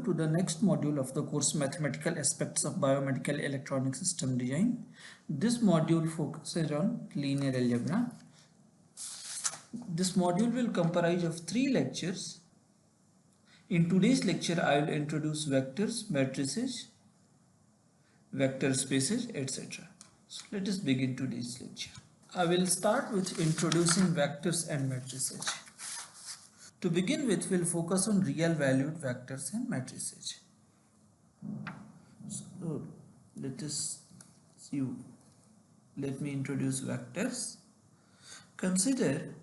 welcome to the next module of the course Mathematical Aspects of Biomedical Electronic System Design. This module focuses on linear algebra. This module will comprise of 3 lectures. In today's lecture, I will introduce vectors, matrices, vector spaces, etc. So let us begin today's lecture. I will start with introducing vectors and matrices. To begin with, we'll focus on real valued vectors and matrices. So let me introduce vectors. Consider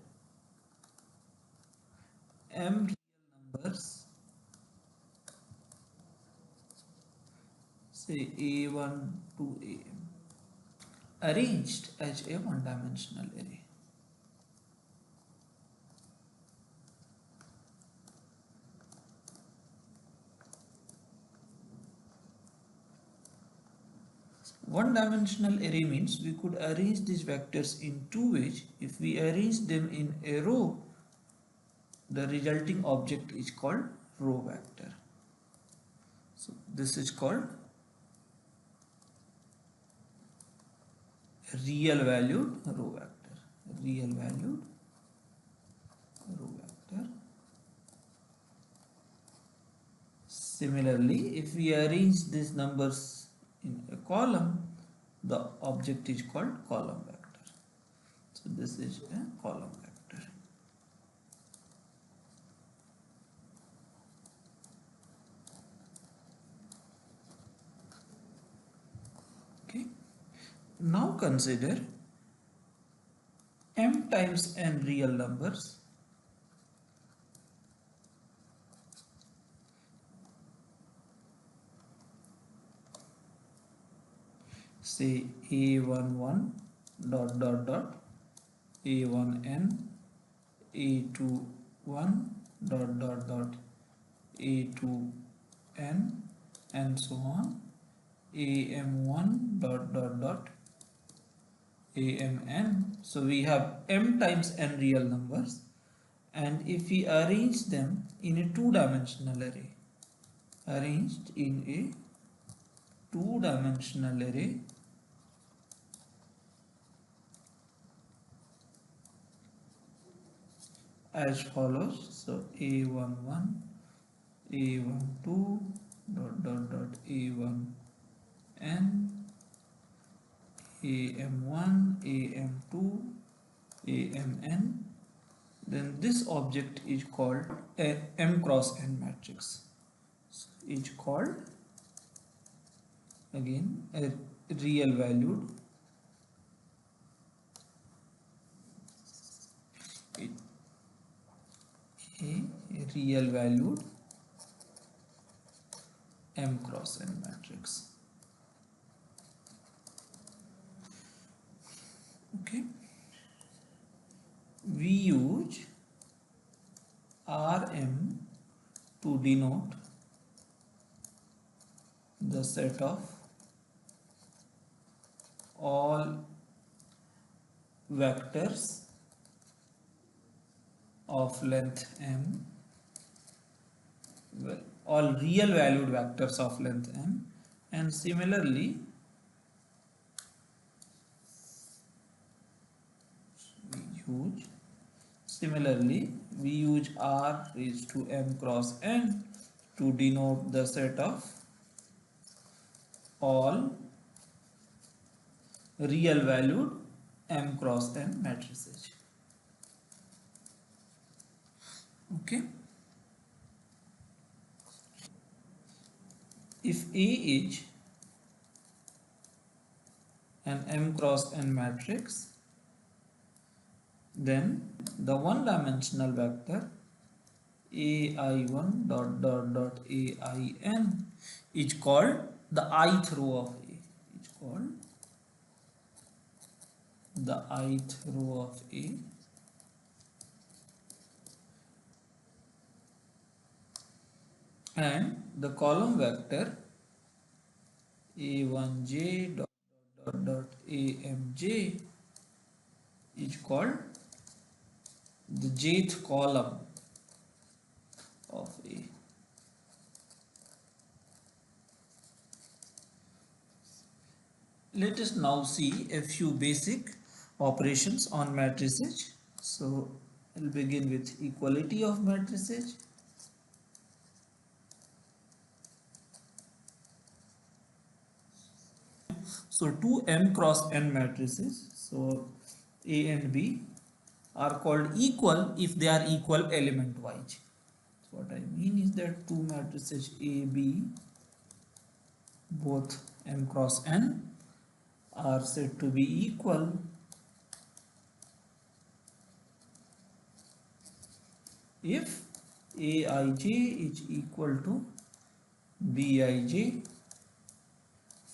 m real numbers, say a1 to am, arranged as a one-dimensional array. One-dimensional array means we could arrange these vectors in two ways. If we arrange them in a row, the resulting object is called row vector. So this is called real valued row vector. Real valued row vector. Similarly, if we arrange these numbers in a column, the object is called column vector. So this is a column vector. Okay. Now consider m times n real numbers. Say a11 dot dot dot a1n, a21 dot dot dot a2n, and so on, am1 dot dot dot amn. So we have m times n real numbers, and if we arrange them in a two-dimensional array, arranged in a two-dimensional array, as follows. So a11, a12 dot dot dot a1n, am1, am2, amn, then this object is called a m cross n matrix. So is called again a real valued m cross n matrix. Okay, we use Rm to denote the set of all vectors of length m, well, all real valued vectors of length m, and similarly we use R raised to m cross n to denote the set of all real valued m cross n matrices. Okay. If A is an m cross n matrix, then the one-dimensional vector ai1 dot dot dot ain is called the ith row of A. Is called the ith row of A. And the column vector a1j dot dot dot amj is called the jth column of A. Let us now see a few basic operations on matrices. So I'll begin with equality of matrices. So two m cross n matrices, so A and B, are called equal if they are equal element wise. So what I mean is that two matrices A, B, both m cross n, are said to be equal if Aij is equal to Bij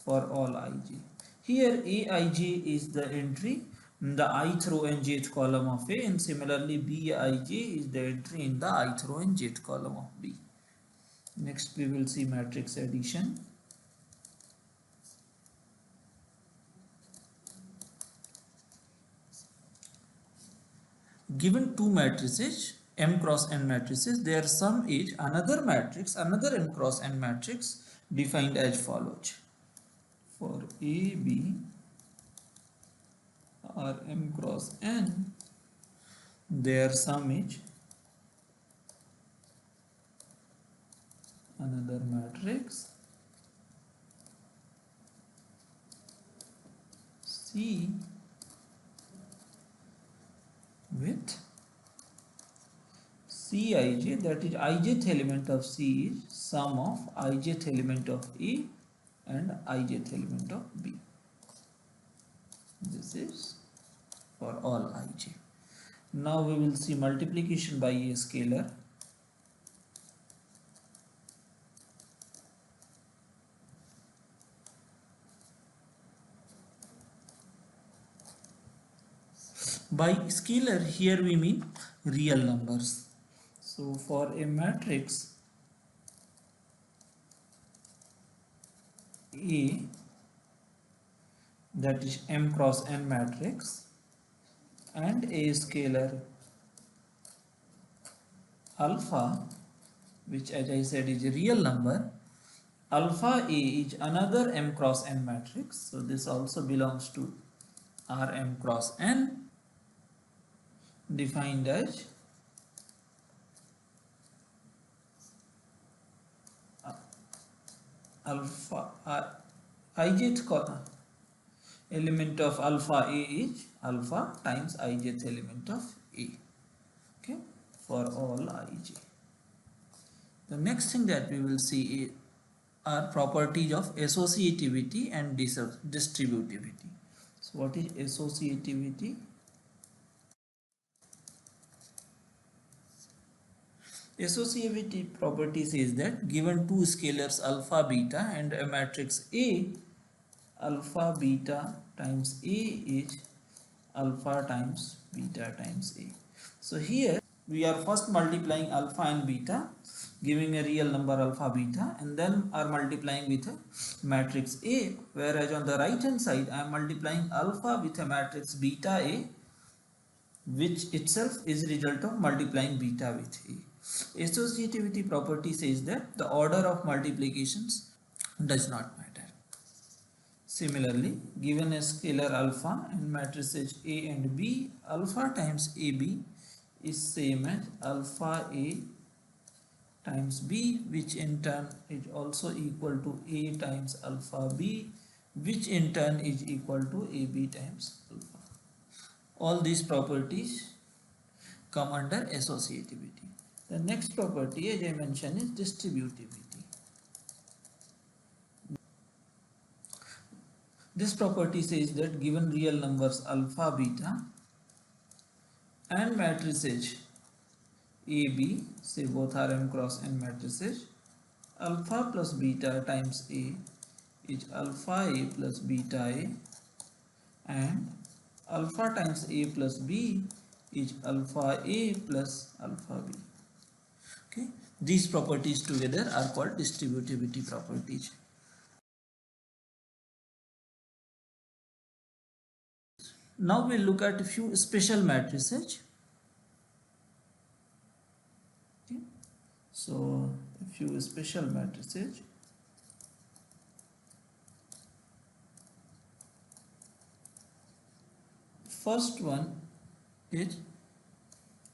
for all ij. Here Aij is the entry in the ith row and jth column of A, and similarly Bij is the entry in the ith row and jth column of B. Next we will see matrix addition. Given two matrices m cross n matrices, their sum is another matrix, another m cross n matrix, defined as follows. For A, B or m cross n, their sum is another matrix C with Cij, that is ijth element of C is sum of ijth element of A and ijth element of B. This is for all ij. Now we will see multiplication by a scalar. By scalar here we mean real numbers. So for a matrix A, that is m cross n matrix, and a scalar alpha, which as I said is a real number, alpha A is another m cross n matrix, so this also belongs to Rm cross n, defined as alpha ijth element of alpha A is alpha times ijth element of A, okay, for all ij. The next thing that we will see are properties of associativity and distributivity. So what is associativity? Associativity property says that given two scalars alpha beta and a matrix A, alpha beta times A is alpha times beta times A. So here we are first multiplying alpha and beta, giving a real number alpha beta, and then are multiplying with a matrix A, whereas on the right hand side I am multiplying alpha with a matrix beta A, which itself is result of multiplying beta with A. Associativity property says that the order of multiplications does not matter. Similarly, given a scalar alpha and matrices A and B, alpha times AB is same as alpha A times B, which in turn is also equal to A times alpha B, which in turn is equal to AB times alpha. All these properties come under associativity. The next property, as I mentioned, is distributivity. This property says that given real numbers alpha, beta and matrices A, B, say both are m cross n matrices, alpha plus beta times A is alpha A plus beta A, and alpha times A plus B is alpha A plus alpha B. Okay, these properties together are called distributivity properties. Now we'll look at a few special matrices. Okay. So a few special matrices. First one is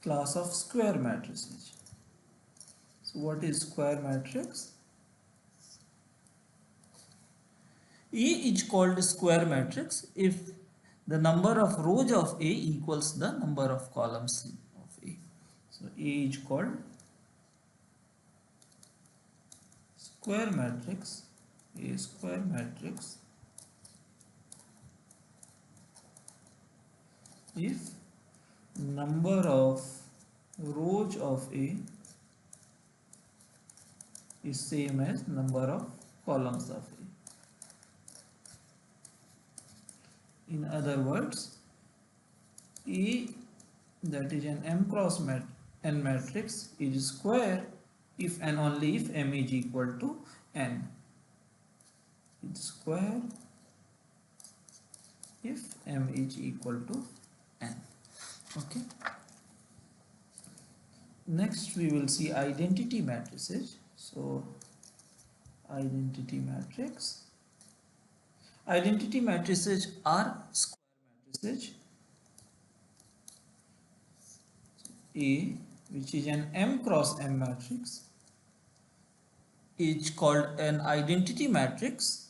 class of square matrices. So what is square matrix? A is called square matrix if the number of rows of A equals the number of columns of A. So A is called square matrix. A square matrix if number of rows of A is same as number of columns of A. In other words, A, that is an M cross n matrix, is square if and only if M is equal to n. It's square if M is equal to n. Okay. Next we will see identity matrices. So identity matrix. Identity matrices are square matrices. A, which is an M cross M matrix, is called an identity matrix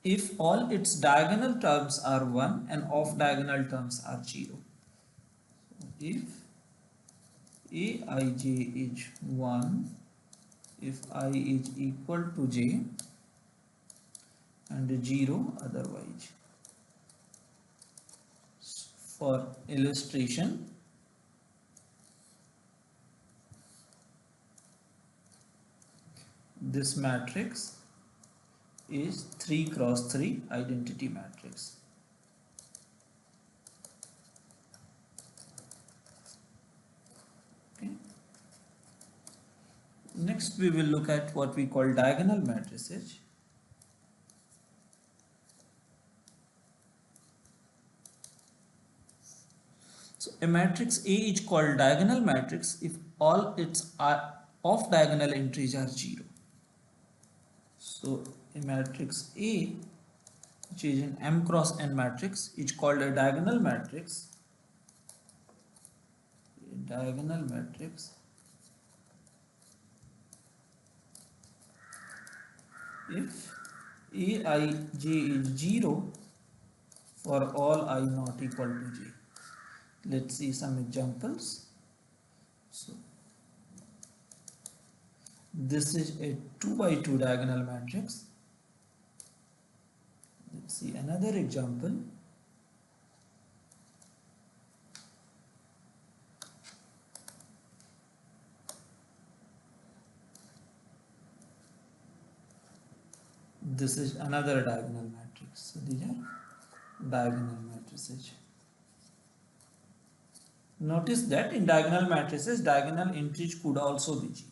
if all its diagonal terms are 1 and off diagonal terms are 0. So if Aij is 1, if I is equal to j, and 0 otherwise. For illustration, this matrix is 3 cross 3 identity matrix. Okay. Next we will look at what we call diagonal matrices. So a matrix A is called diagonal matrix if all its off diagonal entries are 0. So a matrix A, which is an M cross n matrix, is called a diagonal matrix. A diagonal matrix if Aij is 0 for all I not equal to j. Let's see some examples. So this is a 2 by 2 diagonal matrix. Let's see another example. This is another diagonal matrix. So these are diagonal matrices. Notice that in diagonal matrices, diagonal entries could also be 0.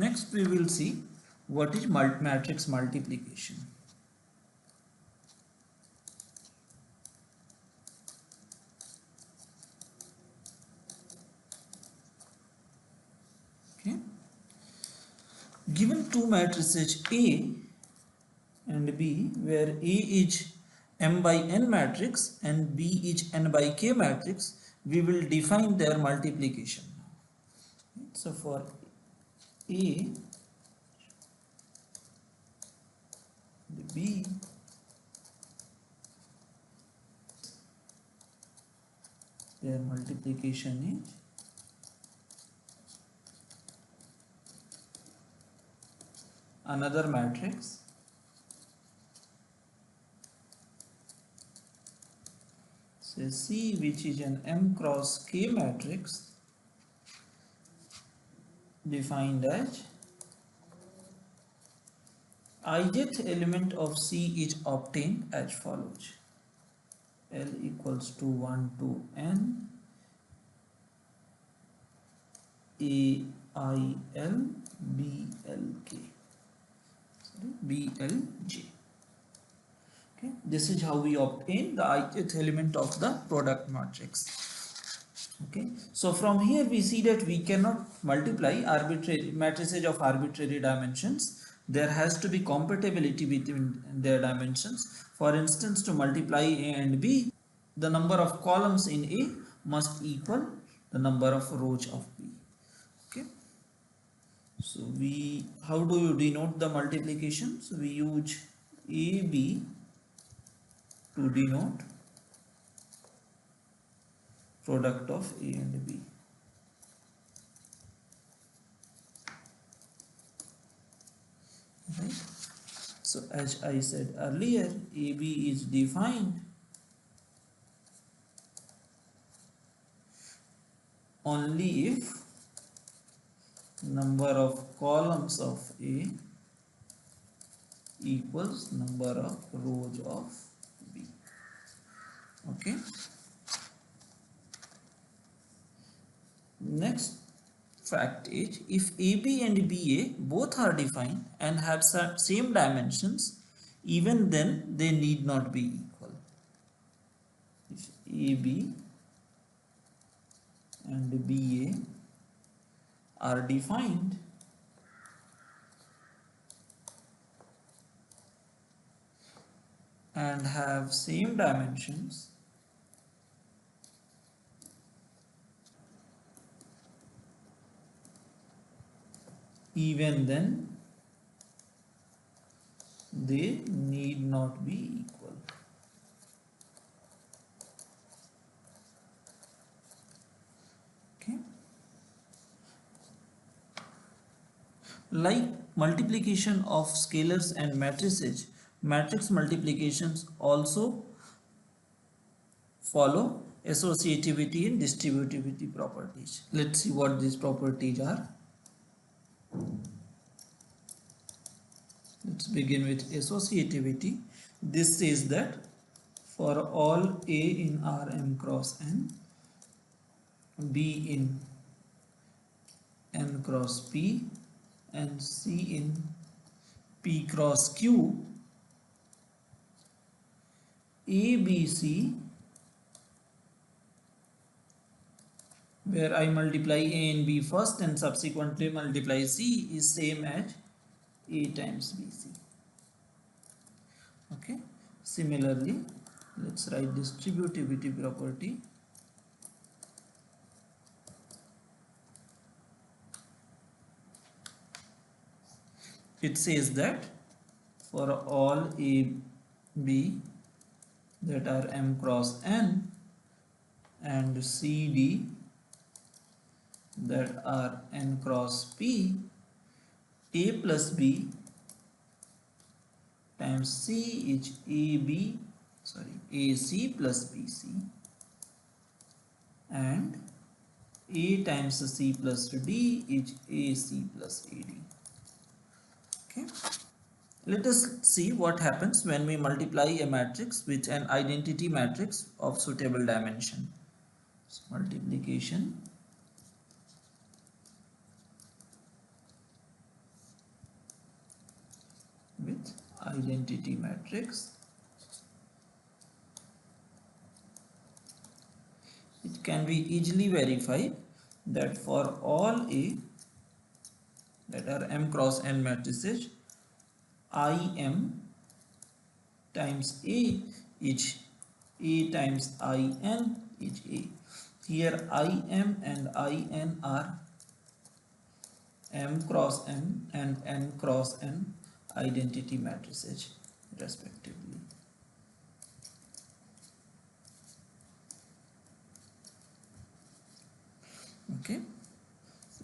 Next we will see what is matrix multiplication. Okay. Given two matrices A and B, where A is M by N matrix and B is N by K matrix, we will define their multiplication. So for A, B, their multiplication is another matrix say C, which is an M cross K matrix, defined as ijth element of C is obtained as follows: L equals to 1 to N A I L B L K, sorry, B L J. Okay, This is how we obtain the ith element of the product matrix. Okay, so from here we see that we cannot multiply arbitrary matrices of arbitrary dimensions. There has to be compatibility between their dimensions. For instance, to multiply A and B, the number of columns in A must equal the number of rows of B. Okay, so how do you denote the multiplication? So we use AB to denote product of A and B. Right? So as I said earlier, AB is defined only if number of columns of A equals number of rows of B. Okay. Next fact is, if AB and BA both are defined and have same dimensions, even then they need not be equal. If AB and BA are defined and have same dimensions, even then they need not be equal. Okay, like multiplication of scalars and matrices, matrix multiplications also follow associativity and distributivity properties. Let's see what these properties are. Let's begin with associativity. This says that for all A in Rm cross N, B in N cross P, and C in P cross Q, A, B, C, where I multiply A and B first and subsequently multiply C, is same as A times BC. Okay. Similarly, let's write distributivity property. It says that for all A, B that are M cross N and C, D that are N cross P, A plus B times C is AC plus BC, and A times C plus D is AC plus AD. Okay. Let us see what happens when we multiply a matrix with an identity matrix of suitable dimension. So multiplication with identity matrix. It can be easily verified that for all A that are M cross N matrices, IM times A is A times IN is A. Here IM and IN are M cross M and N cross N identity matrices respectively. Okay.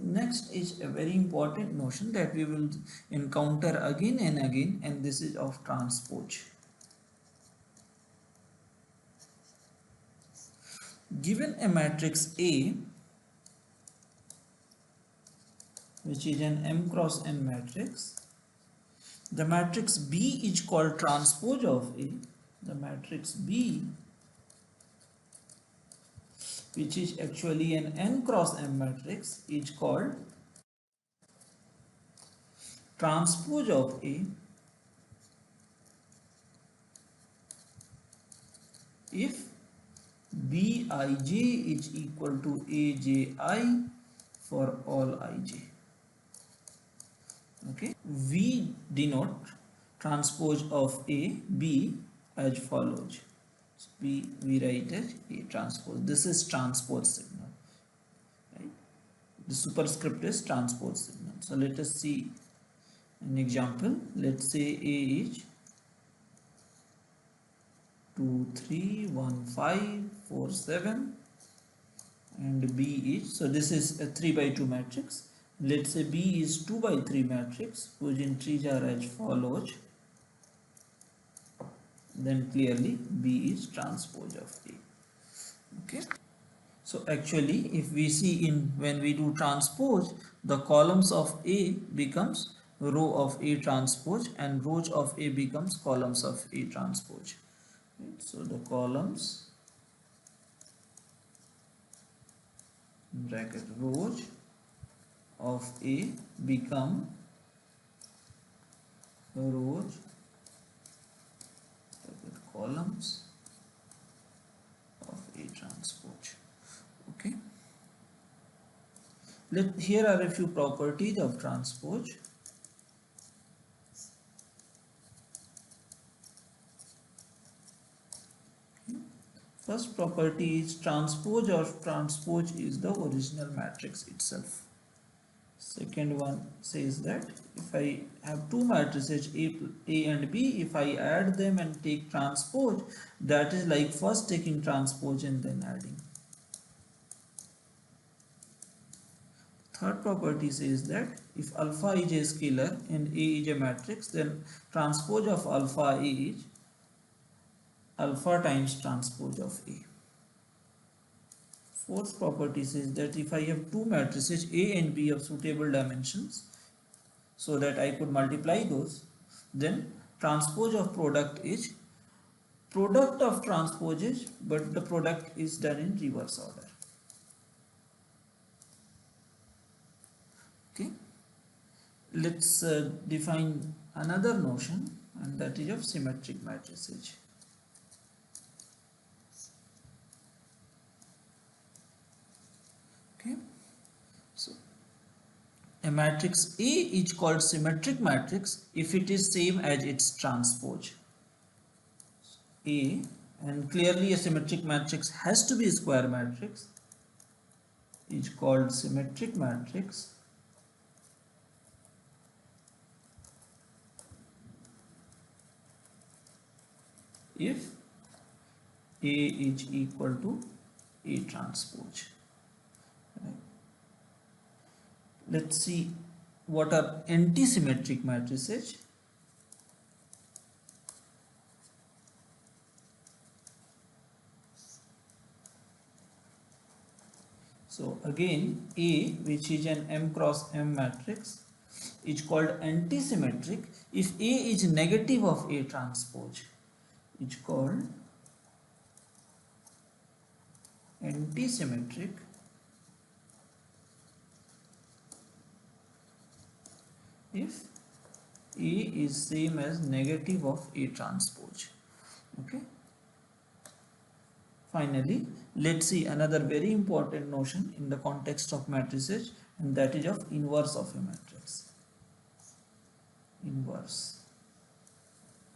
Next is a very important notion that we will encounter again and again, and this is of transpose. Given a matrix A, which is an M cross N matrix, the matrix B is called transpose of A. The matrix B, which is actually an N cross M matrix, is called transpose of A if Bij is equal to Aj for all ij. Okay, we denote transpose of A B as follows. So we write as A transpose. This is transpose signal, right? The superscript is transpose signal. So let us see an example. Let's say A is 2 3 1 5 4 7 and B is, so this is a 3 by 2 matrix. Let's say B is 2 by 3 matrix whose entries are as follows. Then clearly B is transpose of A. Okay, so actually if we see in when we do transpose, the columns of A becomes row of A transpose and rows of A becomes columns of A transpose, right? So the columns bracket rows of A become rows bracket columns of A transpose. Okay, here are a few properties of transpose. First property is transpose of transpose is the original matrix itself. Second one says that if I have two matrices A and B, if I add them and take transpose, that is like first taking transpose and then adding. Third property says that if alpha is a scalar and A is a matrix, then transpose of alpha A is alpha times transpose of A. Fourth property says that if I have two matrices A and B of suitable dimensions, so that I could multiply those, then transpose of product is product of transposes, but the product is done in reverse order. Okay, let's define another notion, and that is of symmetric matrices. Okay, so a matrix A is called symmetric matrix if it is same as its transpose A, and clearly a symmetric matrix has to be a square matrix, is called symmetric matrix if A is equal to A transpose. Right. Let's see what are anti-symmetric matrices. So again, A, which is an M cross M matrix, is called anti-symmetric if A is negative of A transpose. It's called anti-symmetric if A is same as negative of A transpose. Okay. Finally, let's see another very important notion in the context of matrices, and that is of inverse of a matrix. Inverse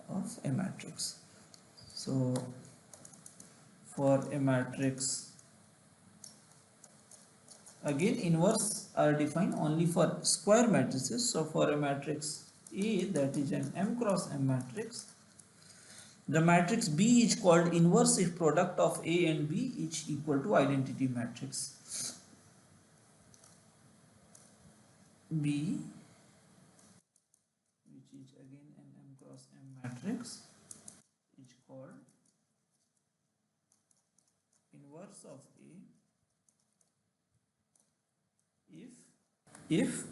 of a matrix. So for a matrix, again inverse are defined only for square matrices. So for a matrix A, that is an M cross M matrix, the matrix B is called inverse if product of A and B is equal to identity matrix. B, which is again an M cross M matrix, is called inverse of A if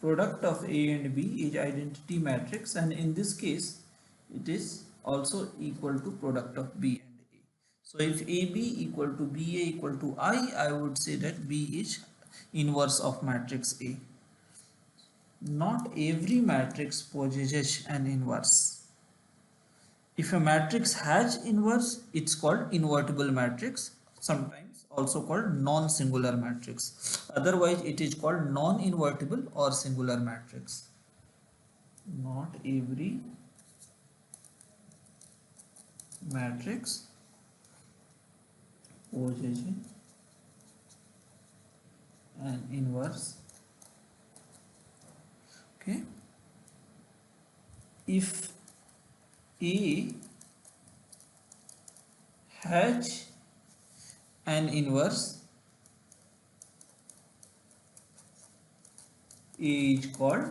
product of A and B is identity matrix, and in this case it is also equal to product of B and A. So if AB equal to BA equal to I would say that B is inverse of matrix A. Not every matrix possesses an inverse. If a matrix has inverse, it's called invertible matrix, sometimes also called non-singular matrix. Otherwise, it is called non-invertible or singular matrix. Not every matrix possesses an inverse. Okay. If A has an inverse, A is called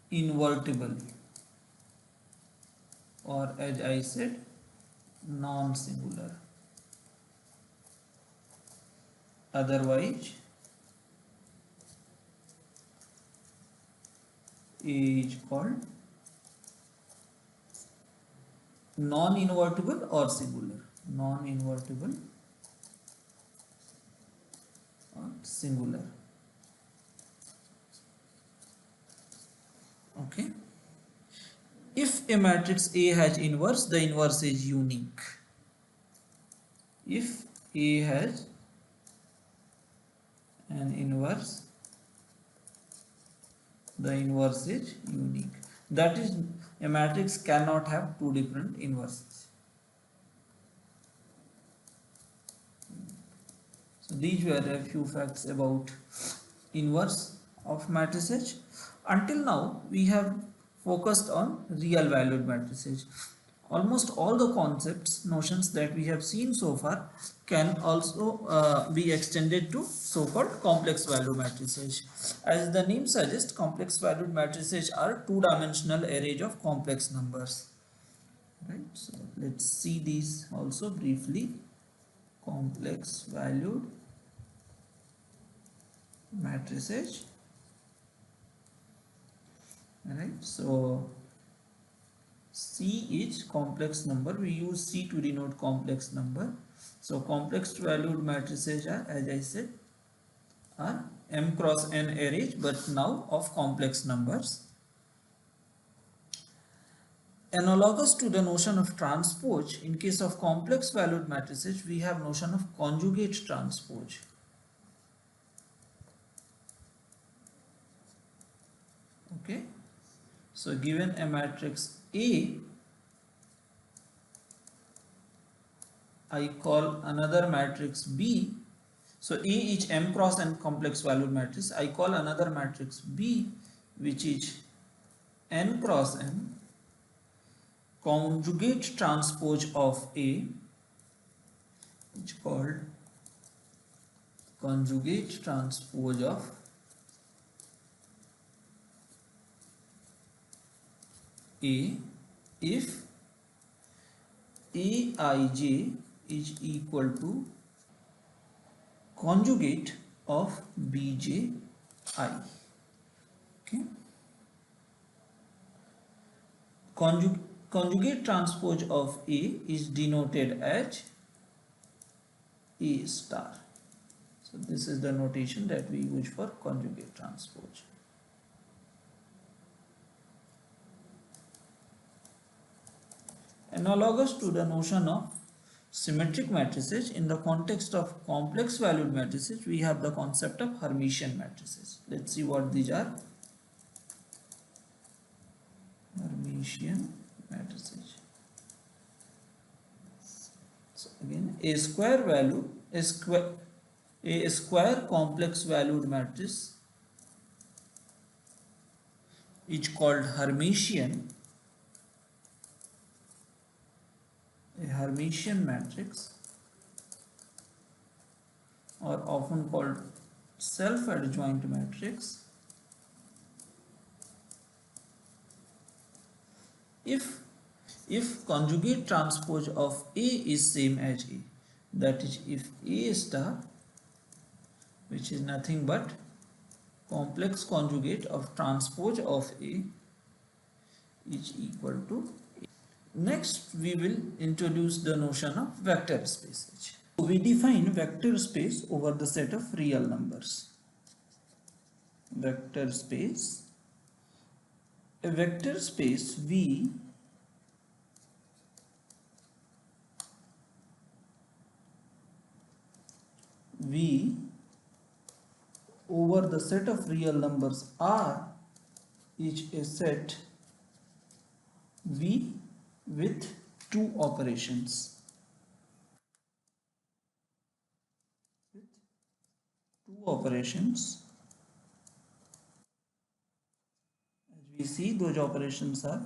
invertible, or as I said, non-singular. Otherwise, A is called non-invertible or singular. Non-invertible or singular. Okay. If a matrix A has inverse, the inverse is unique. If A has an inverse, the inverse is unique. That is, a matrix cannot have two different inverses. So these were a few facts about inverse of matrices. Until now, we have focused on real valued matrices. Almost all the concepts, notions that we have seen so far can also be extended to so-called complex value matrices. As the name suggests, complex valued matrices are two-dimensional arrays of complex numbers. Right? So let's see these also briefly. Complex valued matrices. Right? So C is complex number. We use C to denote complex number. So complex valued matrices are, as I said, are m cross n arrays, but now of complex numbers. Analogous to the notion of transpose, in case of complex valued matrices, we have notion of conjugate transpose. Okay. So given a matrix A, I call another matrix B. So A is m cross n complex valued matrix. I call another matrix B, which is n cross n conjugate transpose of A, which is called conjugate transpose of A if Aij is equal to conjugate of Bji. Okay. Conjugate transpose of A is denoted as A star. So this is the notation that we use for conjugate transpose. Analogous to the notion of symmetric matrices, in the context of complex valued matrices, we have the concept of Hermitian matrices. Let's see what these are. Hermitian matrices. So again, a square complex valued matrix is called Hermitian. A Hermitian matrix, or often called self-adjoint matrix, if conjugate transpose of A is same as A, that is, if A star, which is nothing but complex conjugate of transpose of A, is equal to A. Next, we will introduce the notion of vector space. So we define vector space over the set of real numbers. Vector space. A vector space V V over the set of real numbers R is a set V with two operations. With two operations, as we see, those operations are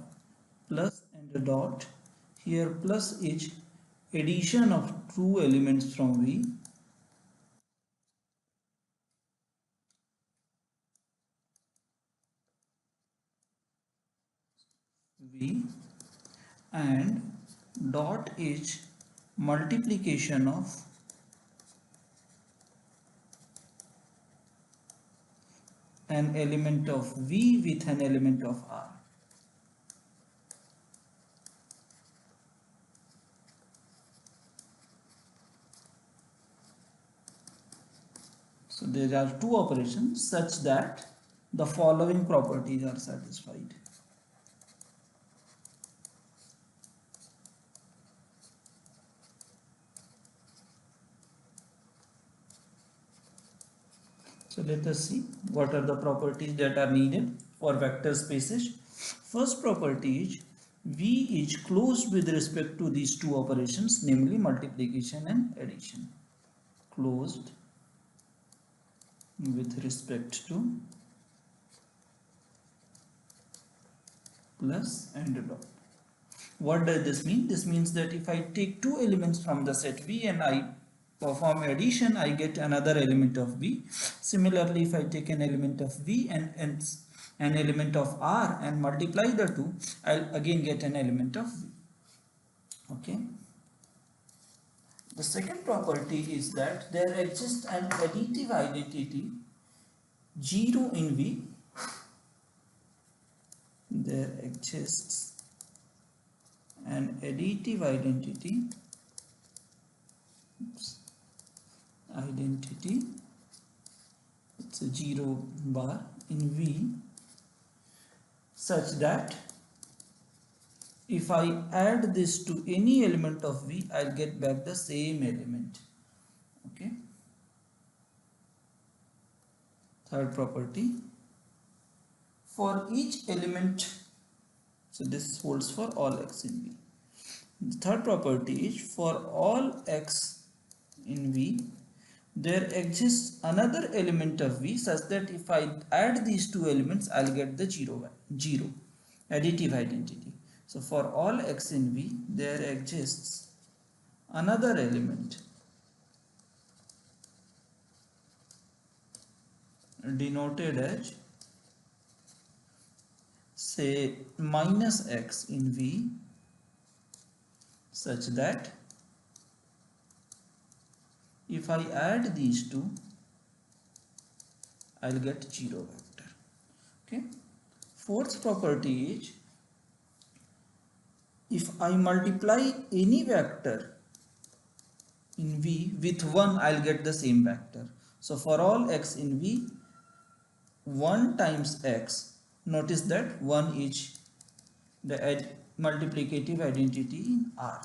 plus and a dot. Here plus is addition of two elements from V, and dot is multiplication of an element of V with an element of R. So there are two operations such that the following properties are satisfied. So let us see what are the properties that are needed for vector spaces. First property is V is closed with respect to these two operations, namely multiplication and addition. Closed with respect to plus and dot. What does this mean? This means that if I take two elements from the set V and I perform addition, I get another element of V. Similarly, if I take an element of V and an element of R and multiply the two, I'll again get an element of V. Okay. The second property is that there exists an additive identity 0 in V. There exists an additive identity it's a 0 bar in V such that if I add this to any element of V, I'll get back the same element. Okay. Third property, for each element, so this holds for all x in V. The third property is for all x in V, there exists another element of V such that if I add these two elements, I'll get the zero additive identity. So for all x in V, there exists another element denoted as, say, minus x in V, such that if I add these two, I'll get 0 vector. Okay. Fourth property is, if I multiply any vector in V with 1, I'll get the same vector. So for all x in V, 1 times x, notice that 1 is the multiplicative identity in R.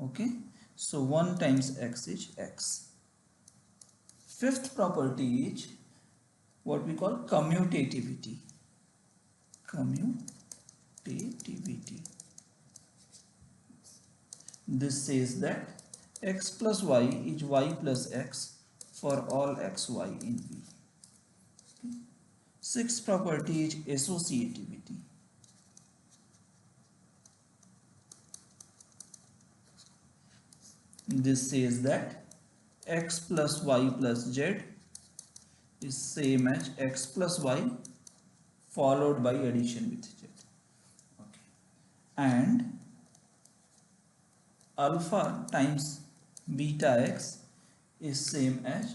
Okay. So 1 times x is x. Fifth property is what we call commutativity. This says that x plus y is y plus x for all xy in V. Okay. Sixth property is associativity. This says that x plus y plus z is same as x plus y followed by addition with z. Okay. And alpha times beta x is same as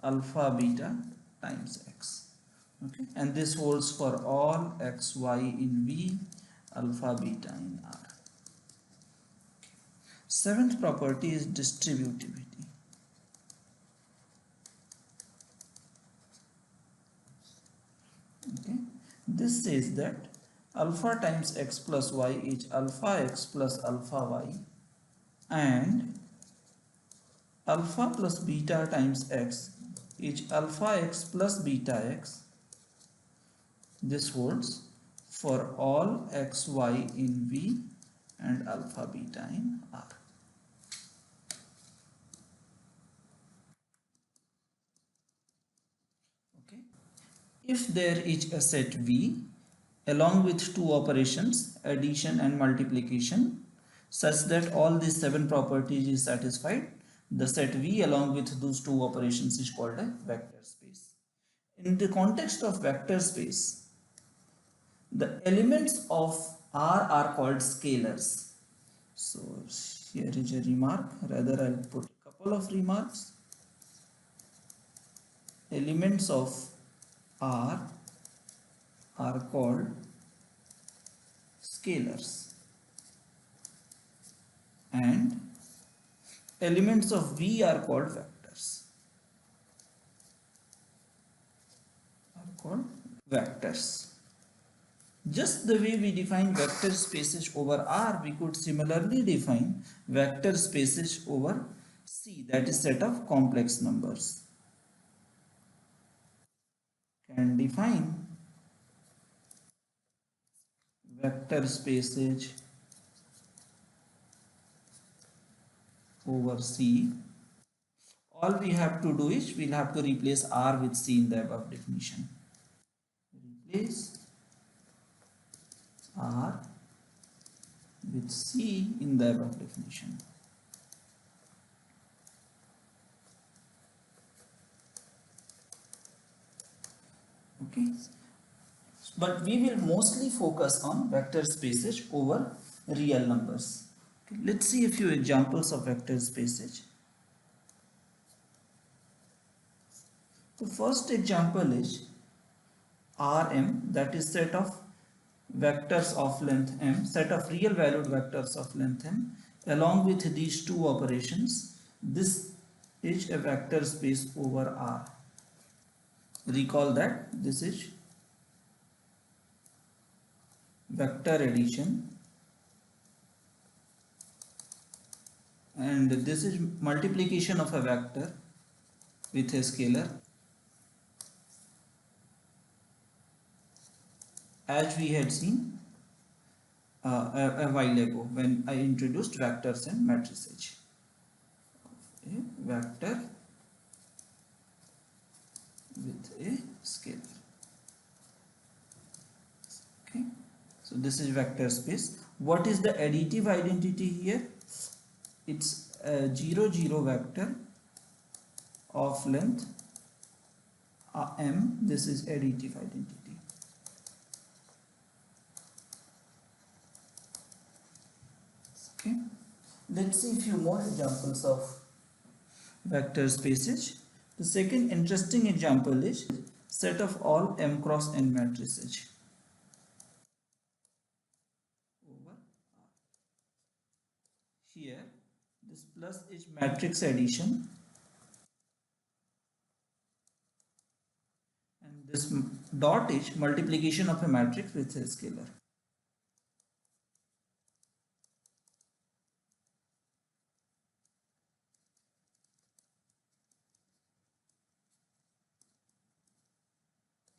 alpha beta times x. Okay. And this holds for all x, y in V, alpha beta in R. Okay. Seventh property is distributivity. Okay. This says that alpha times x plus y is alpha x plus alpha y, and alpha plus beta times x is alpha x plus beta x. This holds for all x, y in V and alpha beta in R. Okay. If there is a set V along with two operations, addition and multiplication, such that all these seven properties is satisfied, the set V along with those two operations is called a vector space. In the context of vector space, the elements of R are called scalars. So here is a remark, rather I'll put a couple of remarks. Elements of R are called scalars and elements of V are called vectors. Just the way we define vector spaces over R, we could similarly define vector spaces over C, that is set of complex numbers. Can define vector spaces over C. All we have to do is we'll have to replace R with C in the above definition. Replace R with C in the above definition. Okay, but we will mostly focus on vector spaces over real numbers. Okay. Let's see a few examples of vector spaces. The first example is Rm, that is set of vectors of length m, set of real valued vectors of length m along with these two operations. This is a vector space over R. Recall that this is vector addition and this is multiplication of a vector with a scalar, as we had seen a while ago when I introduced vectors and matrices. A vector with a scalar. Okay, so this is vector space. What is the additive identity here? It's a 0, 0 vector of length m. This is additive identity. Okay, let's see a few more examples of vector spaces. The second interesting example is set of all m cross n matrices over R. Here this plus is matrix addition and this dot is multiplication of a matrix with a scalar.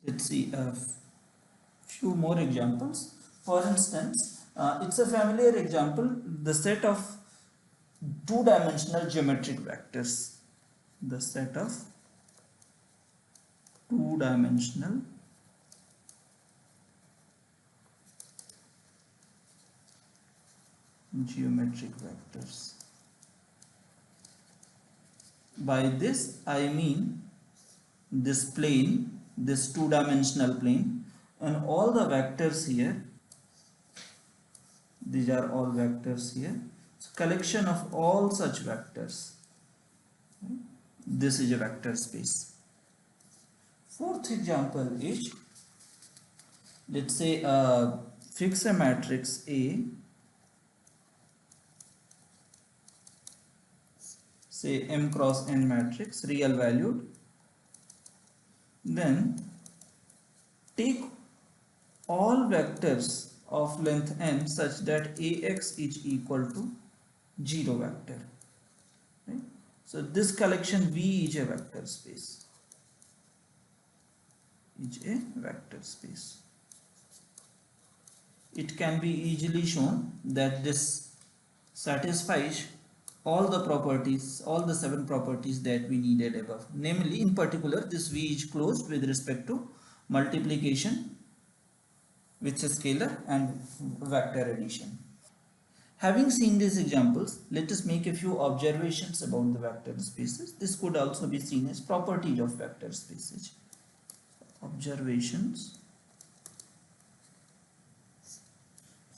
Let's see a few more examples. For instance, it's a familiar example, the set of two-dimensional geometric vectors. The set of two-dimensional geometric vectors. By this I mean this plane, this two-dimensional plane, and all the vectors here, these are all vectors here. It's a collection of all such vectors. This is a vector space. Fourth example is, let's say fix a matrix A, say m cross n matrix, real valued. Then take all vectors of length n such that Ax is equal to 0 vector. Right? So this collection V is a vector space. Is a vector space. It can be easily shown that this satisfies all the properties, all the 7 properties that we needed above. Namely, in particular, this V is closed with respect to multiplication with a scalar and vector addition. Having seen these examples, let us make a few observations about the vector spaces. This could also be seen as properties of vector spaces. Observations.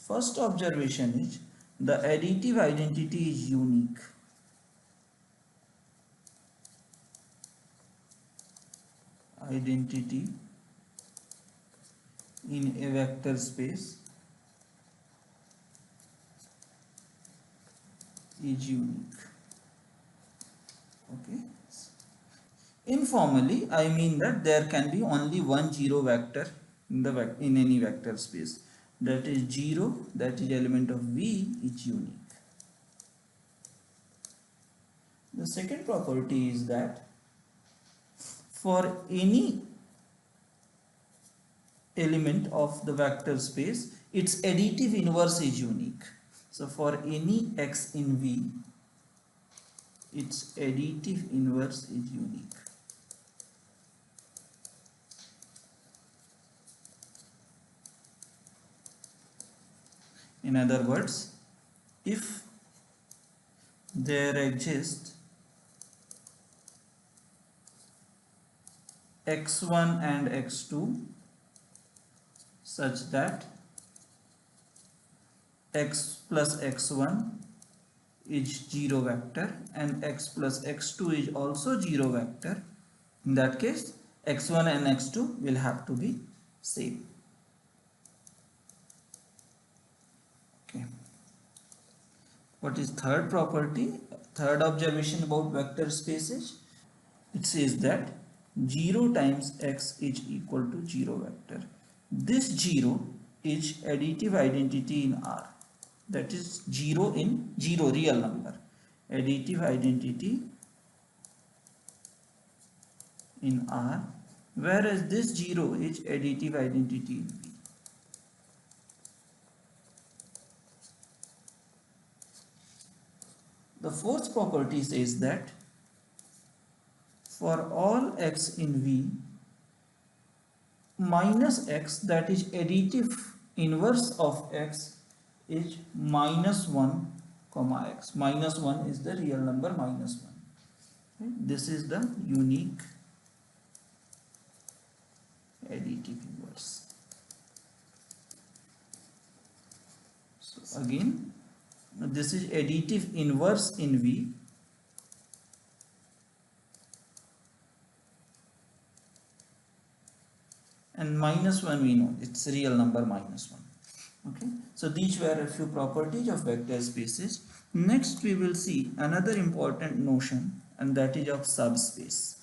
First observation is the additive identity is unique. Identity in a vector space is unique. Okay. Informally, I mean that there can be only one zero vector in any vector space. That is 0, that is element of V is unique. The second property is that for any element of the vector space, its additive inverse is unique. So for any x in V, its additive inverse is unique. In other words, if there exists x1 and x2 such that x plus x1 is 0 vector and x plus x2 is also 0 vector, in that case x1 and x2 will have to be same. Okay. What is third property? Third observation about vector spaces. It says that 0 times x is equal to 0 vector. This 0 is additive identity in R. That is 0 in 0 real number. Additive identity in R, whereas this 0 is additive identity in V. The fourth property says that for all x in V, minus x, that is additive inverse of x, is minus 1 comma x. Minus 1 is the real number minus 1. Okay. This is the unique additive inverse. So again, this is additive inverse in V. And minus 1 we know, it's real number minus 1. Okay, so these were a few properties of vector spaces. Next we will see another important notion, and that is of subspace.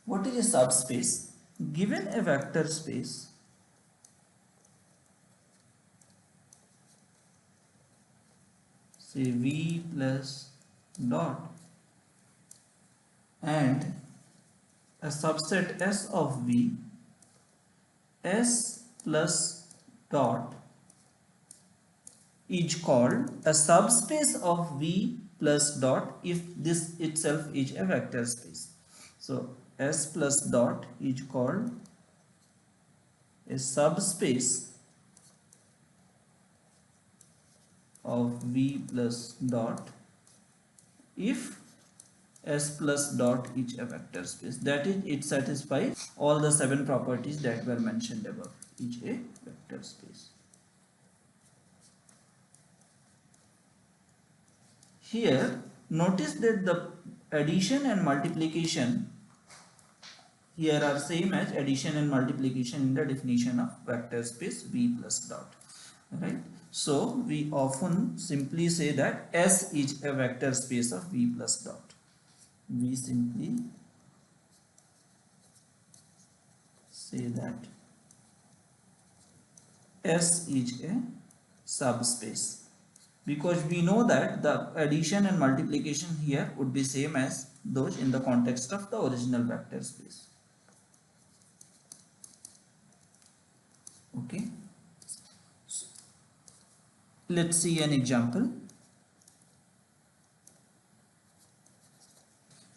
What is a subspace? Given a vector space, say V plus dot, and a subset S of V, S plus dot is called a subspace of V plus dot if this itself is a vector space. So S plus dot is called a subspace of V plus dot if S plus dot is a vector space. That is, it satisfies all the 7 properties that were mentioned above. Is a vector space. Here, notice that the addition and multiplication here are same as addition and multiplication in the definition of vector space V plus dot. Right? So, we often simply say that S is a vector space of V plus dot. We simply say that S is a subspace because we know that the addition and multiplication here would be same as those in the context of the original vector space. Okay, so let's see an example.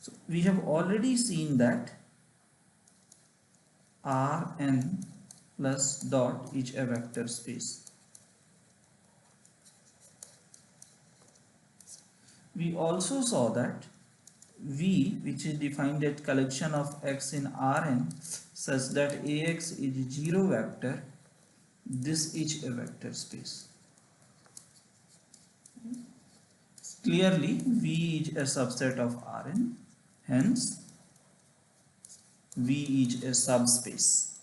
So we have already seen that Rn plus dot is a vector space. We also saw that V, which is defined as collection of x in Rn such that Ax is 0 vector, this is a vector space. Clearly, V is a subset of Rn, hence V is a subspace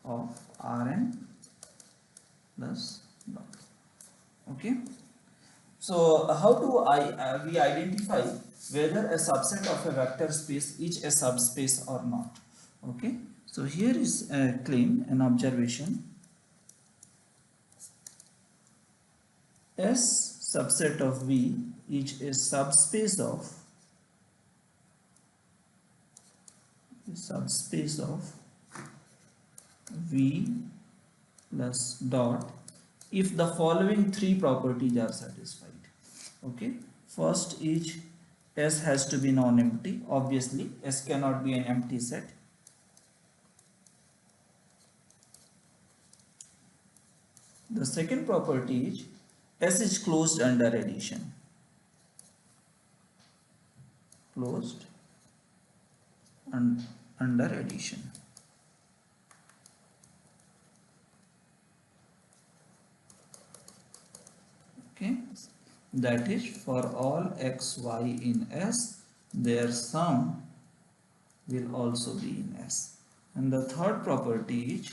of Rn plus dot. Okay. So how do we identify whether a subset of a vector space is a subspace or not? Okay. So here is a claim, an observation. S subset of V is a subspace of V plus dot if the following three properties are satisfied. Okay, first is S has to be non-empty. Obviously S cannot be an empty set. The second property is S is closed under addition. Closed and under addition. Okay, that is for all x, y in S, their sum will also be in S. And the third property is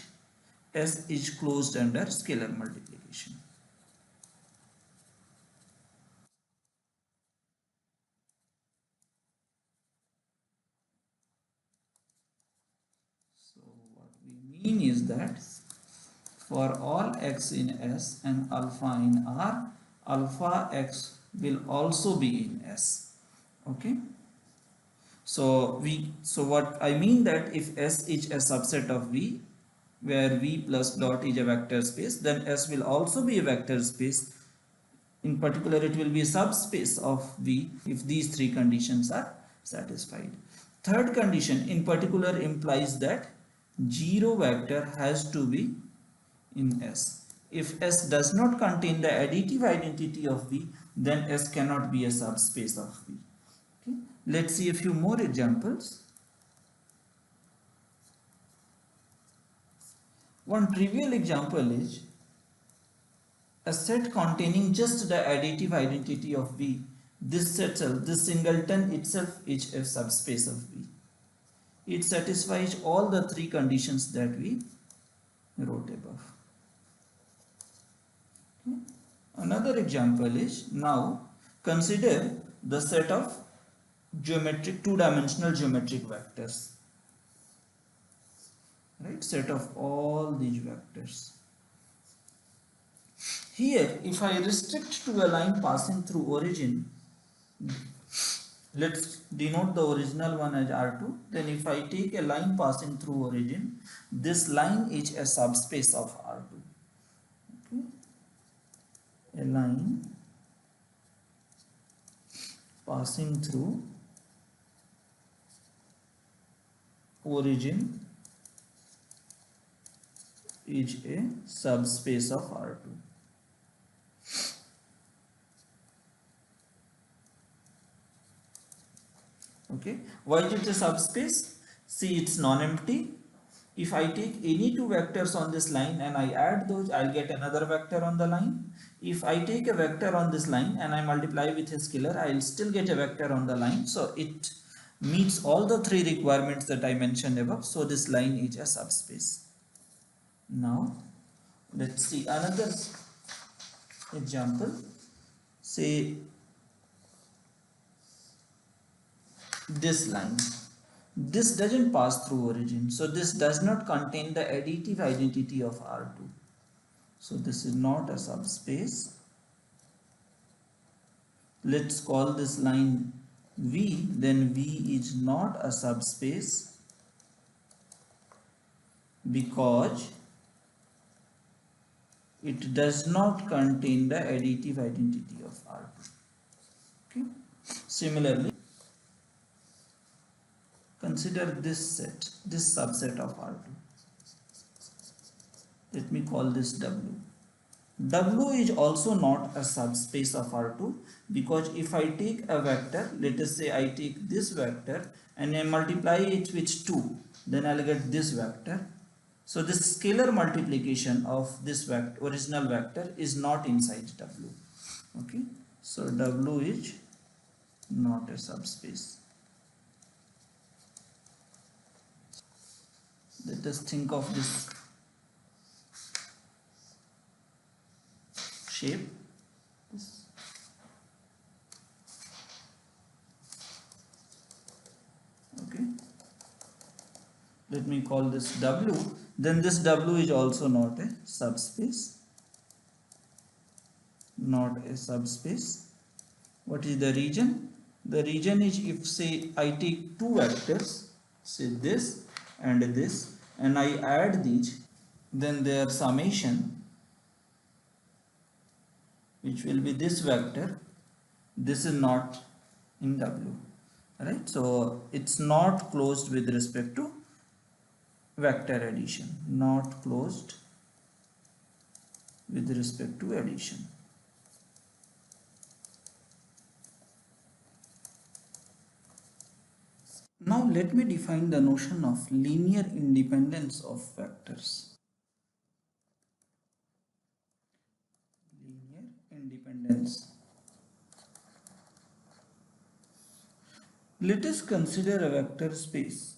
S is closed under scalar multiplication. So what we mean is that for all x in S and alpha in R, alpha x will also be in S. Okay. So what I mean that if S is a subset of V, where V plus dot is a vector space, then S will also be a vector space. In particular, it will be a subspace of V if these three conditions are satisfied. Third condition in particular implies that 0 vector has to be in S. If S does not contain the additive identity of V, then S cannot be a subspace of V. Okay. Let's see a few more examples. One trivial example is a set containing just the additive identity of V. This singleton itself is a subspace of V. It satisfies all the three conditions that we wrote above. Okay. Another example is, now consider the set of two-dimensional geometric vectors. Right, set of all these vectors. Here, if I restrict to a line passing through origin, let's denote the original one as R2. Then if I take a line passing through origin, this line is a subspace of R2. Okay. A line passing through origin is a subspace of R2. Okay, why is it a subspace? See, it's non-empty. If I take any two vectors on this line and I add those, I'll get another vector on the line. If I take a vector on this line and I multiply with a scalar, I'll still get a vector on the line. So it meets all the three requirements that I mentioned above. So this line is a subspace. Now, let's see another example. Say this line. This doesn't pass through origin, so this does not contain the additive identity of R2. So this is not a subspace. Let's call this line V, then V is not a subspace because it does not contain the additive identity of R2. Okay. Similarly, consider this set, this subset of R2. Let me call this W. W is also not a subspace of R2 because if I take a vector, let us say I take this vector and I multiply it with 2, then I'll get this vector. So this scalar multiplication of this vector, original vector, is not inside W. Okay, so W is not a subspace. Let us think of this shape. Okay, let me call this W. Then this W is also not a subspace. Not a subspace. What is the region? The region is, if say I take two vectors, say this and this, and I add these, then their summation, which will be this vector, this is not in W, right? So it's not closed with respect to vector addition, not closed with respect to addition. Now let me define the notion of linear independence of vectors. Linear independence. Let us consider a vector space.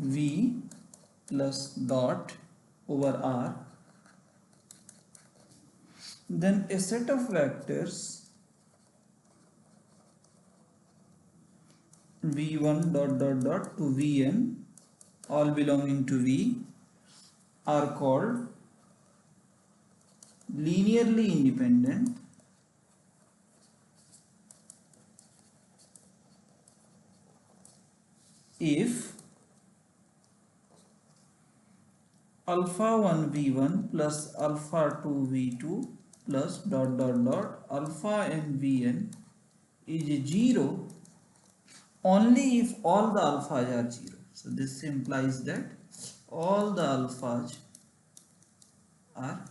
V plus dot over R, then a set of vectors v1 dot dot dot to vn, all belonging to V, are called linearly independent if alpha 1 v1 plus alpha 2 v2 plus dot dot dot alpha n vn is 0 only if all the alphas are 0. So this implies that all the alphas are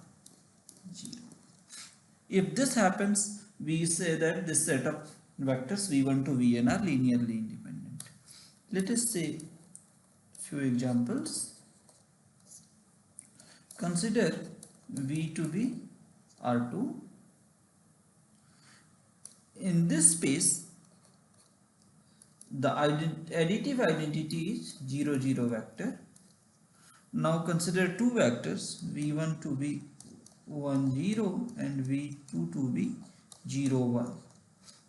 0. If this happens, we say that this set of vectors v1 to vn are linearly independent. Let us say few examples. Consider v to be R2. In this space, the additive identity is 0 0 vector. Now consider two vectors v1 to be 1 0 and v2 to be 0 1.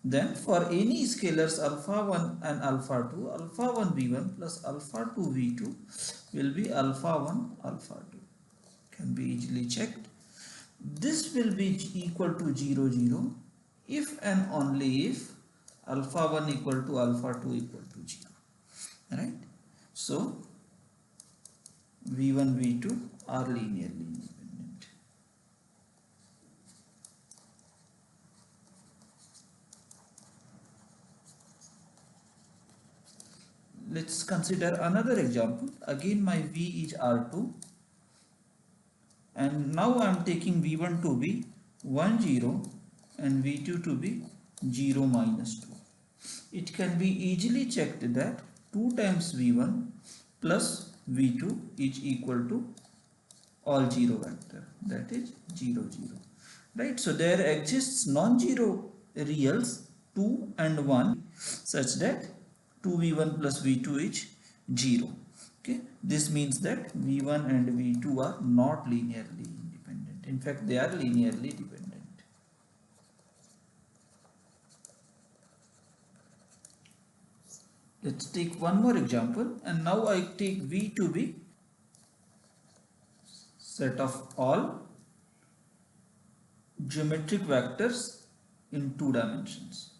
Then for any scalars alpha 1 and alpha 2, alpha 1 v1 plus alpha 2 v2 will be alpha 1 alpha 2. Can be easily checked. This will be equal to 0 0 if and only if alpha 1 equal to alpha 2 equal to 0. Right? So v1 v2 are linearly independent. Let's consider another example. Again my v is R2 and now I am taking v1 to be 1 0 and v2 to be 0 minus 2. It can be easily checked that 2 times v1 plus v2 is equal to all 0 vector, that is 0 0. Right? So there exists non-zero reals 2 and 1 such that 2v1 plus v2 is 0. Okay, this means that v1 and v2 are not linearly independent. In fact, they are linearly dependent. Let's take one more example, and now I take V to be set of all geometric vectors in two dimensions.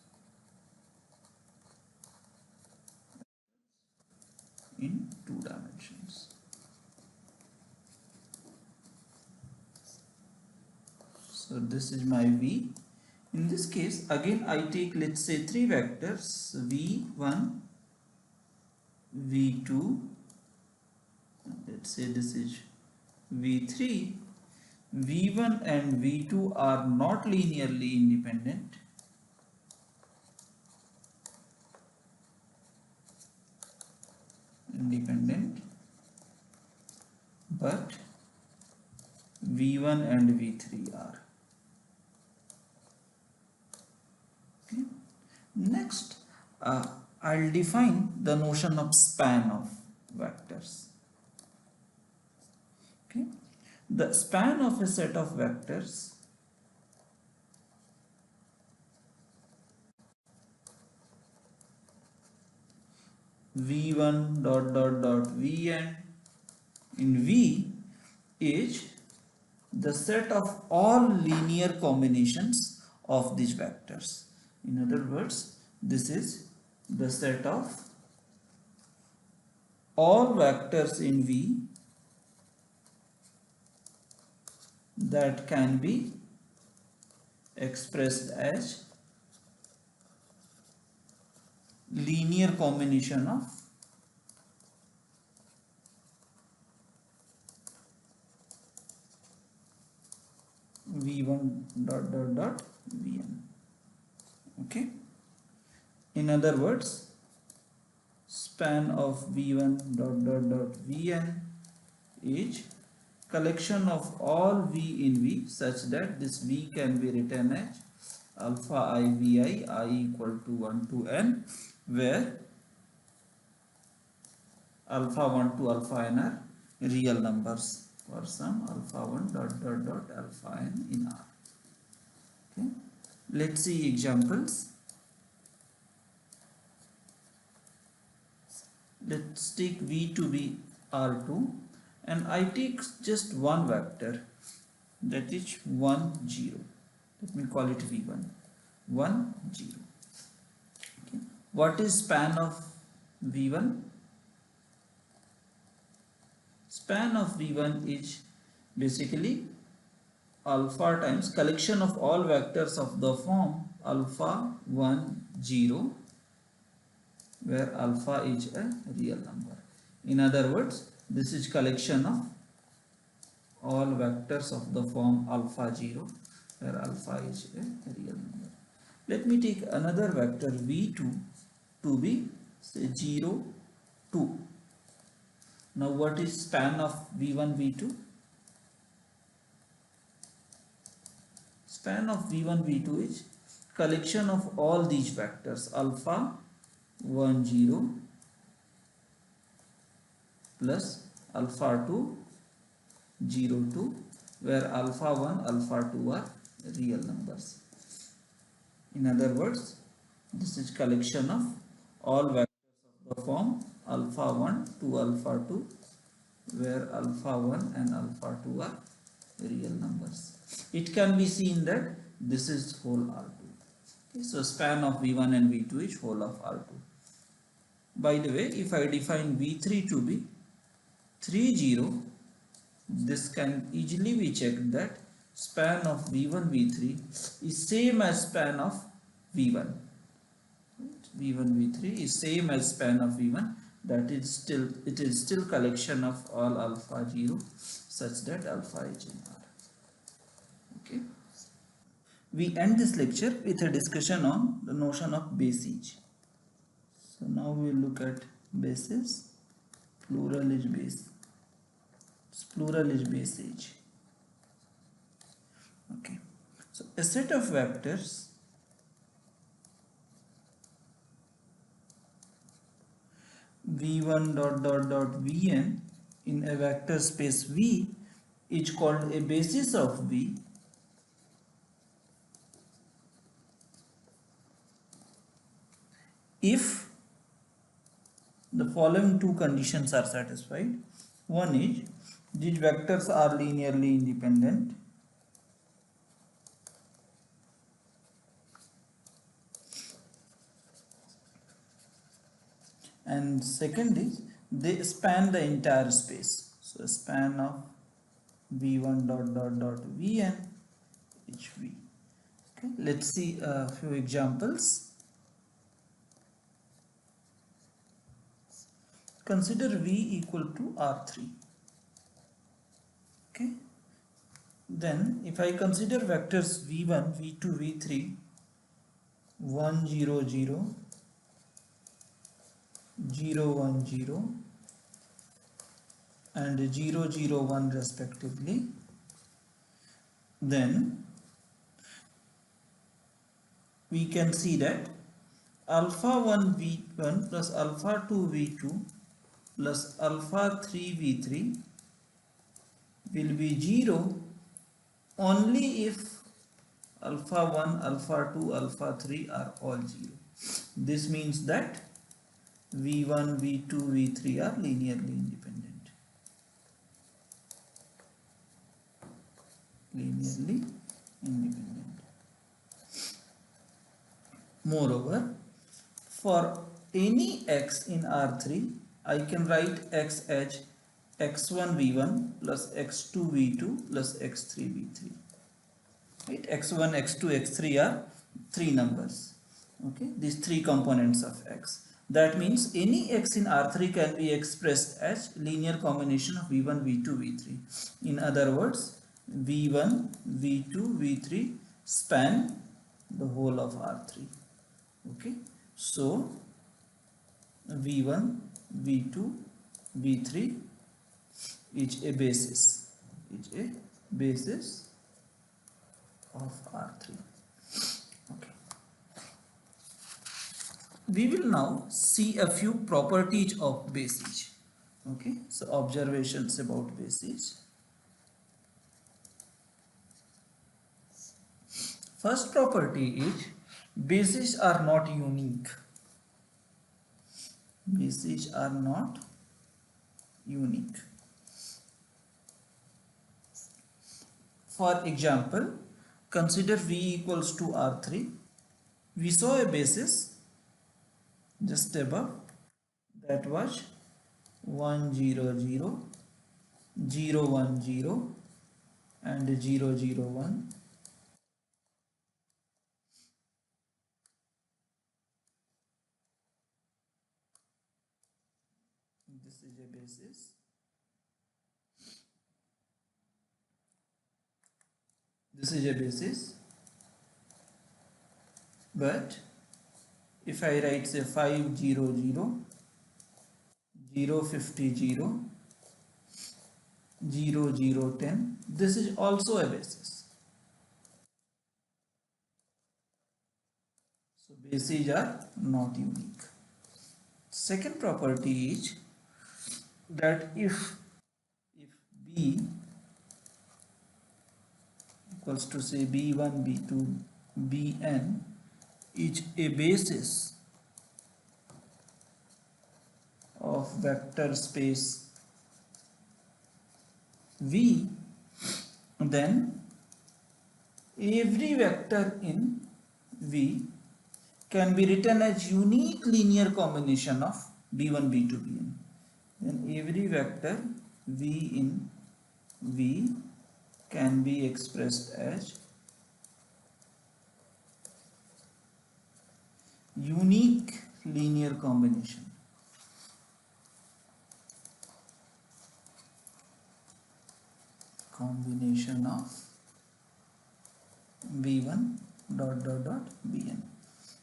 In two dimensions. So this is my V. In this case, again I take, let's say, three vectors V1, V2, let's say this is V3. V1 and V2 are not linearly independent. But V1 and V3 are. Okay. Next, I'll define the notion of span of vectors. Okay. The span of a set of vectors V1 dot dot dot Vn in V is the set of all linear combinations of these vectors. In other words, this is the set of all vectors in V that can be expressed as linear combination of V1 dot dot dot Vn. Okay. In other words, span of V1 dot dot dot Vn is collection of all V in V such that this V can be written as alpha I Vi I equal to 1 to n, where alpha 1 to alpha n are real numbers for some alpha 1 dot dot dot alpha n in R. Okay. Let's see examples. Let's take V to be R2, and I take just one vector, that is 1 0. Let me call it V1. 1 0. Okay. What is span of V1? Span of V1 is basically alpha times collection of all vectors of the form alpha 1 0, where alpha is a real number. In other words, this is collection of all vectors of the form alpha 0, where alpha is a real number. Let me take another vector V2 to be, say, 0 2. Now what is span of V1 V2? Span of V1 V2 is collection of all these vectors alpha 1 0 plus alpha 2 0 2, where alpha 1 alpha 2 are real numbers. In other words, this is collection of all vectors of the form alpha 1 to alpha 2, where alpha 1 and alpha 2 are real numbers. It can be seen that this is whole R2. Okay, so span of V1 and V2 is whole of R2. By the way, if I define V3 to be 3 0, this can easily be checked that span of V1 V3 is same as span of V1. V1 V3 is same as span of V1, that is it is still collection of all alpha 0 such that alpha is in R. Okay. We end this lecture with a discussion on the notion of basis. So now we will look at basis. Plural is base. Plural is basis. Okay. So a set of vectors v1 dot dot dot vn in a vector space V is called a basis of V if following two conditions are satisfied. One is these vectors are linearly independent, and second is they span the entire space. So span of v1 dot dot dot vn each v. Okay, let's see a few examples. Consider v equal to r3. Okay, then if I consider vectors v1, v2, v3, 1 0 0, 0 1 0 and 0 0 1 respectively, then we can see that alpha 1 v1 plus alpha 2 v2 plus alpha 3 v3 will be 0 only if alpha 1, alpha 2, alpha 3 are all 0. This means that v1, v2, v3 are linearly independent. Linearly independent. Moreover, for any x in R3, I can write x as x1 v1 plus x2 v2 plus x3 v3. Right? x1, x2, x3 are three numbers. Okay, these three components of x. That means any x in R3 can be expressed as linear combination of v1, v2, v3. In other words, v1, v2, v3 span the whole of R3. Okay, so v1, v2, v3 is a basis, of R3. Okay, we will now see a few properties of basis. Okay, so observations about basis. First property is bases are not unique. Bases are not unique. For example, consider v equals to R3. We saw a basis just above, that was 1 0 0, 0 1 0 and 0 0 1. This is a basis. This is a basis. But if I write say 5 0 0, 0 50 0, 0 0 10, this is also a basis. So bases are not unique. Second property is that if b equals to say b1, b2, bn is a basis of vector space V, then every vector in V can be written as unique linear combination of b1, b2, bn. Then every vector V in V can be expressed as unique linear combination. Combination of v1 dot dot dot bn.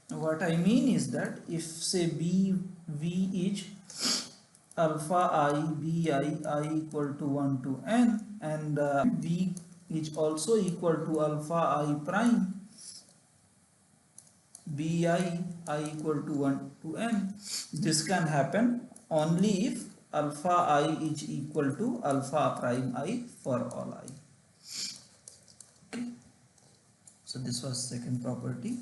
What I mean is that if say v is alpha I, I equal to 1 to n, and v is also equal to alpha I prime, I equal to 1 to n. This can happen only if alpha I is equal to alpha prime I for all I. Okay. So this was second property.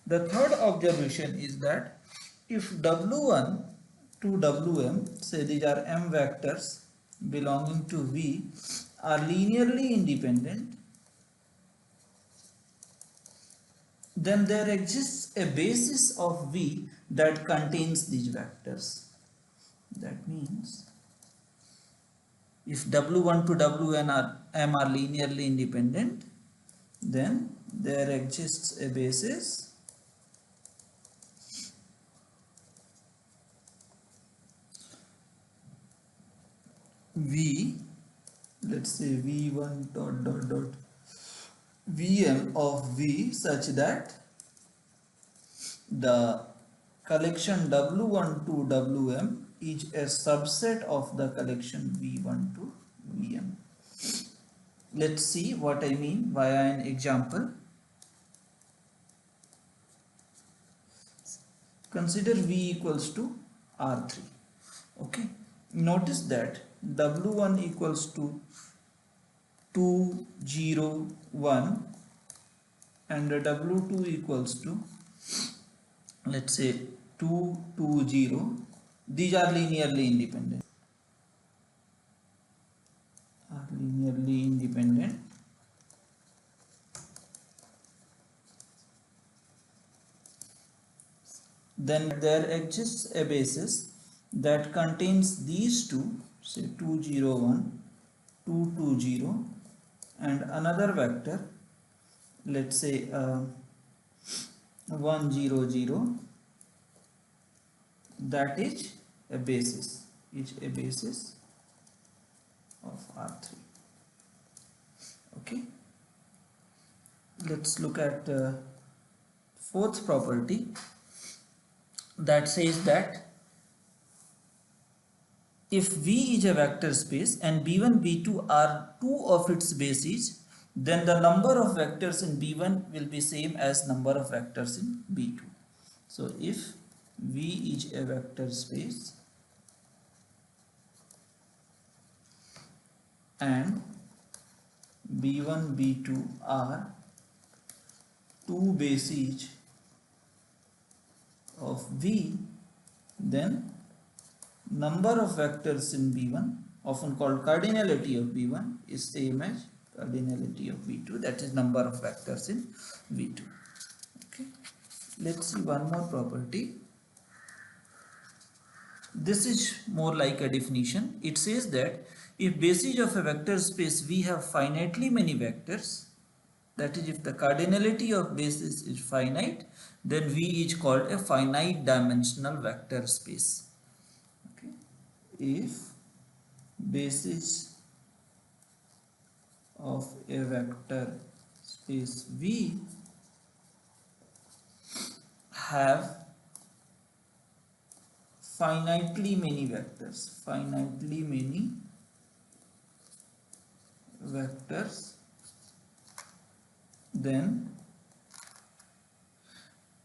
The third observation is that if W1 to Wm, say these are m vectors belonging to V, are linearly independent, then there exists a basis of V that contains these vectors. That means if W1 to Wn are m are linearly independent, then there exists a basis V, let's say V1 dot dot dot Vm of V such that the collection W1 to Wm is a subset of the collection V1 to Vm. Let's see what I mean via an example. Consider V equals to R3. Okay. Notice that W1 equals to 2, 0, 1 and W2 equals to, let's say, 2, 2, 0. These are linearly independent. Then there exists a basis that contains these two, say 2, 0, 1, 2, 2, 0 and another vector, let's say 1, 0, 0, that is a basis of R3. Okay, let's look at fourth property that says that if V is a vector space and B1, B2 are two of its bases, then the number of vectors in B1 will be same as number of vectors in B2. So if V is a vector space and B1, B2 are two bases of V, then number of vectors in B1, often called cardinality of B1, is same as cardinality of B2, that is number of vectors in V2. Okay, let's see one more property. This is more like a definition. It says that if basis of a vector space V have finitely many vectors, that is if the cardinality of basis is finite, then V is called a finite dimensional vector space. Okay. If basis of a vector space V have finitely many vectors, then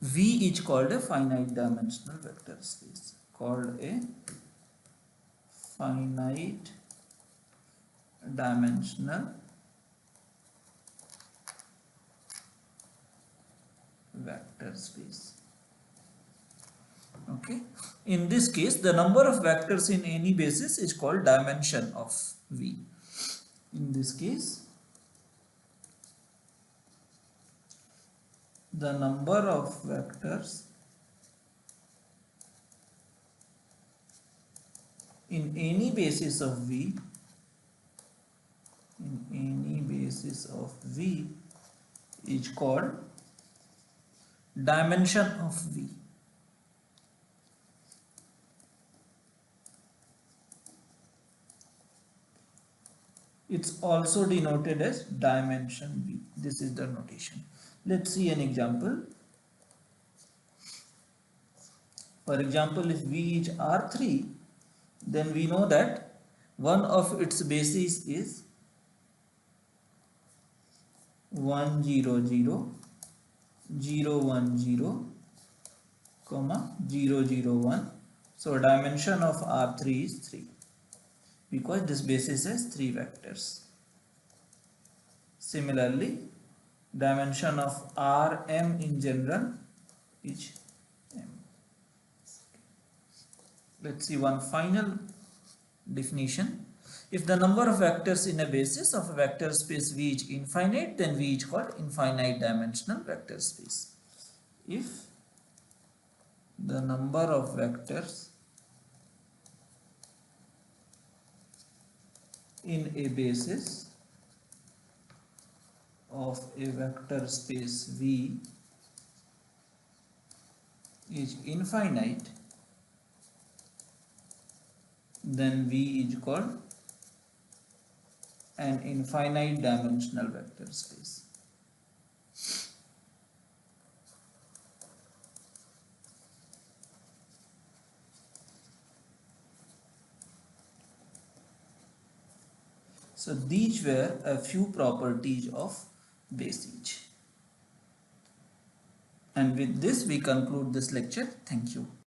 V is called a finite dimensional vector space, called a finite dimensional vector space. Okay, in this case the number of vectors in any basis is called dimension of V. In this case the number of vectors in any basis of V is called dimension of V. It's also denoted as dimension V. This is the notation. Let's see an example. For example, if V is R3, then we know that one of its bases is 1, 0, 0, 0, 1, 0, comma 0, 0, 1. So dimension of R3 is 3 because this basis has 3 vectors. Similarly, dimension of Rm in general is m. Let's see one final definition. If the number of vectors in a basis of a vector space V is infinite, then V is called infinite dimensional vector space. If the number of vectors in a basis of a vector space V is infinite, then V is called an infinite dimensional vector space. So these were a few properties of basis. And with this we conclude this lecture. Thank you.